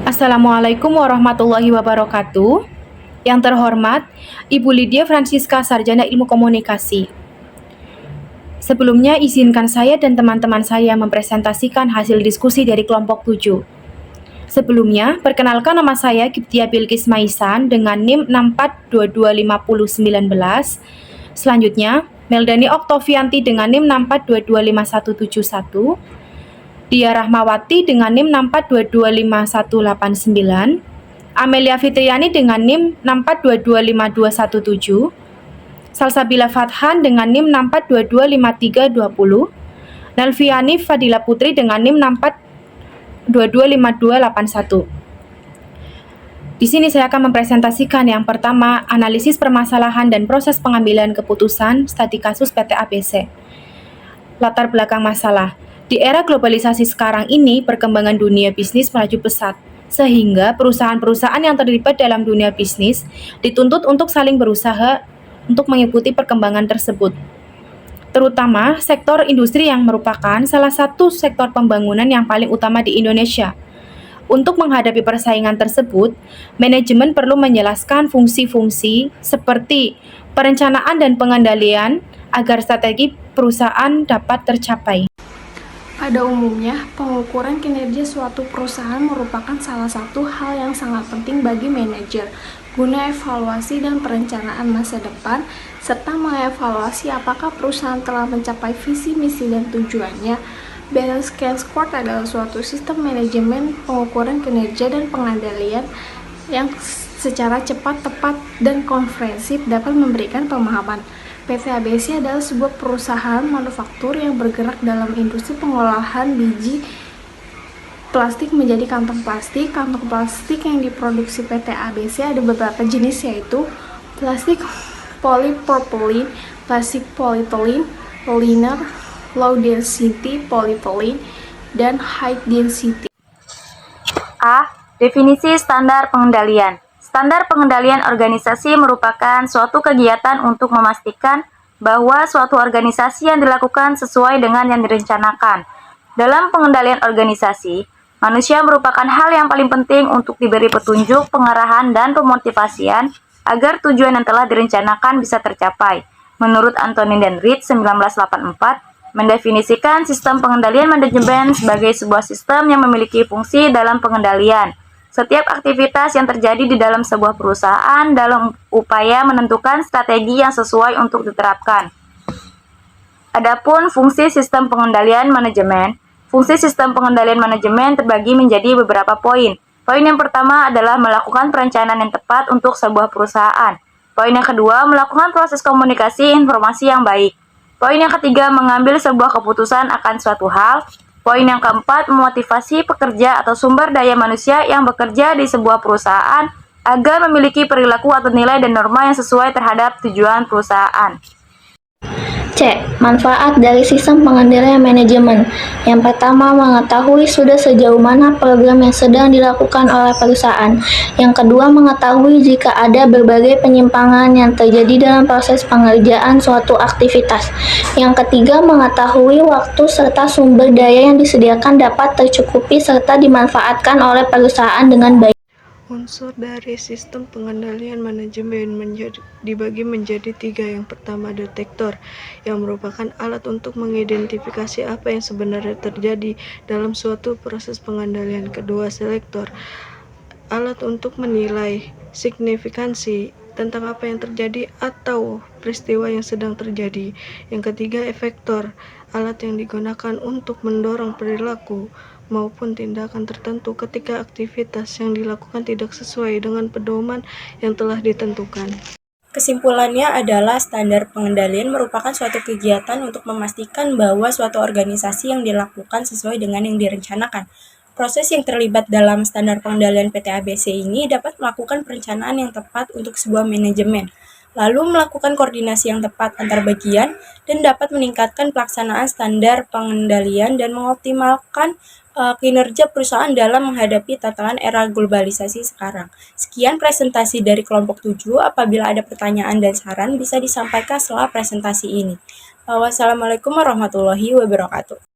Assalamualaikum warahmatullahi wabarakatuh. Yang terhormat, Ibu Lydia Francisca, Sarjana Ilmu Komunikasi. Sebelumnya, izinkan saya dan teman-teman saya mempresentasikan hasil diskusi dari kelompok 7. Sebelumnya, perkenalkan nama saya Kiptia Bilqis Maisan dengan NIM 64225019. Selanjutnya, Meldani Oktovianti dengan NIM 64225171. Dia Rahmawati dengan NIM 64225189, Amelia Fitriani dengan NIM 64225217, Salsabila Fathan dengan NIM 64225320, Nelviani Fadila Putri dengan NIM 64225281. Di sini saya akan mempresentasikan yang pertama, analisis permasalahan dan proses pengambilan keputusan studi kasus PT ABC. Latar belakang masalah. Di era globalisasi sekarang ini, perkembangan dunia bisnis melaju pesat, sehingga perusahaan-perusahaan yang terlibat dalam dunia bisnis dituntut untuk saling berusaha untuk mengikuti perkembangan tersebut. Terutama sektor industri yang merupakan salah satu sektor pembangunan yang paling utama di Indonesia. Untuk menghadapi persaingan tersebut, manajemen perlu menjelaskan fungsi-fungsi seperti perencanaan dan pengendalian agar strategi perusahaan dapat tercapai. Pada umumnya, pengukuran kinerja suatu perusahaan merupakan salah satu hal yang sangat penting bagi manajer guna evaluasi dan perencanaan masa depan, serta mengevaluasi apakah perusahaan telah mencapai visi, misi, dan tujuannya. Balanced Scorecard adalah suatu sistem manajemen pengukuran kinerja dan pengendalian yang secara cepat, tepat, dan komprehensif dapat memberikan pemahaman. PT ABC adalah sebuah perusahaan manufaktur yang bergerak dalam industri pengolahan biji plastik menjadi kantong plastik. Kantong plastik yang diproduksi PT ABC ada beberapa jenis, yaitu plastik polypropylene, plastik polyethylene, liner, low density polyethylene, dan high density. A. Definisi standar pengendalian. Standar pengendalian organisasi merupakan suatu kegiatan untuk memastikan bahwa suatu organisasi yang dilakukan sesuai dengan yang direncanakan. Dalam pengendalian organisasi, manusia merupakan hal yang paling penting untuk diberi petunjuk, pengarahan, dan pemotivasian agar tujuan yang telah direncanakan bisa tercapai. Menurut Anthony dan Reed 1984, mendefinisikan sistem pengendalian manajemen sebagai sebuah sistem yang memiliki fungsi dalam pengendalian setiap aktivitas yang terjadi di dalam sebuah perusahaan dalam upaya menentukan strategi yang sesuai untuk diterapkan. Adapun fungsi sistem pengendalian manajemen, fungsi sistem pengendalian manajemen terbagi menjadi beberapa poin. Poin yang pertama adalah melakukan perencanaan yang tepat untuk sebuah perusahaan. Poin yang kedua, melakukan proses komunikasi informasi yang baik. Poin yang ketiga, mengambil sebuah keputusan akan suatu hal. Poin yang keempat, memotivasi pekerja atau sumber daya manusia yang bekerja di sebuah perusahaan agar memiliki perilaku atau nilai dan norma yang sesuai terhadap tujuan perusahaan. C. Manfaat dari sistem pengendalian manajemen. Yang pertama, mengetahui sudah sejauh mana program yang sedang dilakukan oleh perusahaan. Yang kedua, mengetahui jika ada berbagai penyimpangan yang terjadi dalam proses pengerjaan suatu aktivitas. Yang ketiga, mengetahui waktu serta sumber daya yang disediakan dapat tercukupi serta dimanfaatkan oleh perusahaan dengan baik. Unsur dari sistem pengendalian manajemen dibagi menjadi 3. Yang pertama, detektor, yang merupakan alat untuk mengidentifikasi apa yang sebenarnya terjadi dalam suatu proses pengendalian. Kedua, selektor, alat untuk menilai signifikansi tentang apa yang terjadi atau peristiwa yang sedang terjadi. Yang ketiga, efektor, alat yang digunakan untuk mendorong perilaku maupun tindakan tertentu ketika aktivitas yang dilakukan tidak sesuai dengan pedoman yang telah ditentukan. Kesimpulannya adalah standar pengendalian merupakan suatu kegiatan untuk memastikan bahwa suatu organisasi yang dilakukan sesuai dengan yang direncanakan. Proses yang terlibat dalam standar pengendalian PT ABC ini dapat melakukan perencanaan yang tepat untuk sebuah manajemen, lalu melakukan koordinasi yang tepat antar bagian, dan dapat meningkatkan pelaksanaan standar pengendalian dan mengoptimalkan kinerja perusahaan dalam menghadapi tantangan era globalisasi sekarang. Sekian presentasi dari kelompok 7. Apabila ada pertanyaan dan saran bisa disampaikan setelah presentasi ini. Wassalamualaikum warahmatullahi wabarakatuh.